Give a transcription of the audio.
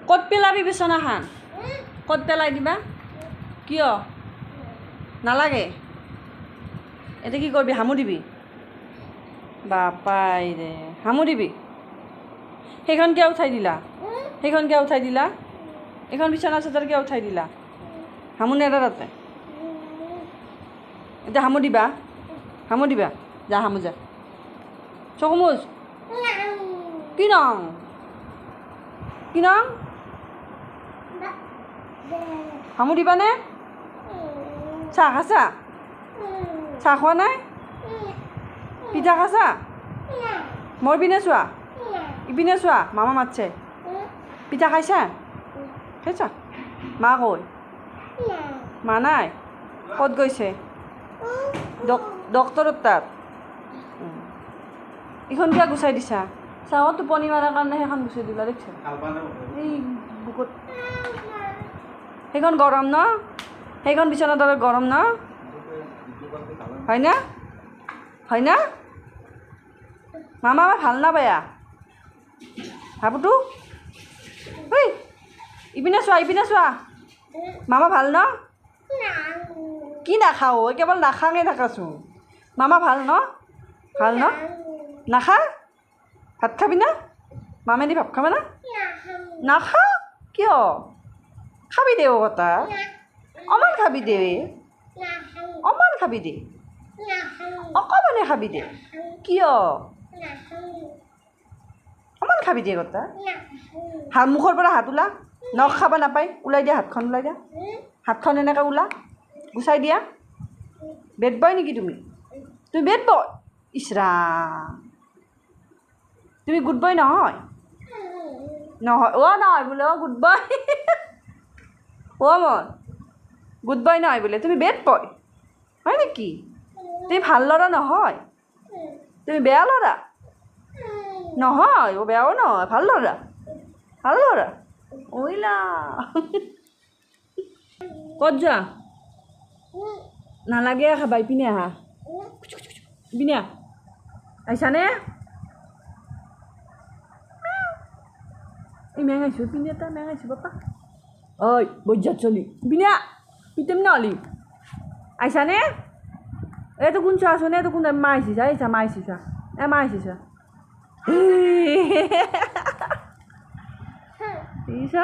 ক'ত পেলাবি বিচনাখন ক'ত পেলাই দিবা কিয় নালাগে এতিয়া কি কৰিবি হামু দিবি বাপাই ৰে হামু দিবি সেইখন কিয় উঠাই দিলা সেইখন কিয় উঠাই দিলা এইখন বিচনা চাদৰ কিয় উঠাই দিলা হামু নেদা তাতে এতিয়া হামু দিবা যা হামু যা চকু মুচ কি নং হামু দিবানে চাহ খাইছা চাহ খোৱা নাই পিঠা খাইছা মোৰ পিনে চোৱা ইপিনে চোৱা মামা মাতছে পিঠা খাইছা মা কৈ মা নাই ক'ত গৈছে ডক্তৰৰ তাত এইখন কিয় গুচাই দিছা চাওঁ টোপনি মাৰাৰ কাৰণে সেইখন গুচাই দিলা দেখিছা এই বুকুত সেইখন গৰম ন সেইখন বিচনা দৰে গৰম ন হয় না মামা ভাল না বেয়া ভাবোতো ঐ ইপিনে চোৱা মামা ভাল ন কি নাখাওঁ কেৱল নাখাঙে থাকাচোন মামা ভাল ন নাখা ভাত খাবি না মামেদি ভাত খাবা না নাখা কিয় খাবি দে কথা অমান খাবি দে অকমানে খাবি দে কিয় অমান খাবি দে কথা মুখৰ পৰা হাত ওলা নখ খাব নাপায় ওলাই দিয়া হাতখন ওলাই দিয়া হাতখন এনেকৈ ওলা গুচাই দিয়া বেড বয় নেকি তুমি বেড বয় ইছৰাম তুমি গুড বয় নহয় নহয় বোলে গুড বয় মই গুড বয় নহয় বোলে তুমি বেড বয় হয় নেকি তুমি ভাল ল'ৰা নহয় তুমি বেয়া ল'ৰা নহয় বেয়াও নহয় ভাল ল'ৰা ওইলা ক'ত যোৱা নালাগে খাবা ইপিনে আহা ইপিনে আহিছানে এই মেঙাইছোঁ পিনে এটা মেঙাইছোঁ বাপা ঐ বৈজাত চলি পিনে পিতেম নহলি আহিছানে এইটো কোন চোৱাচোন এইটো কোন মা আহিছা মা আহিছা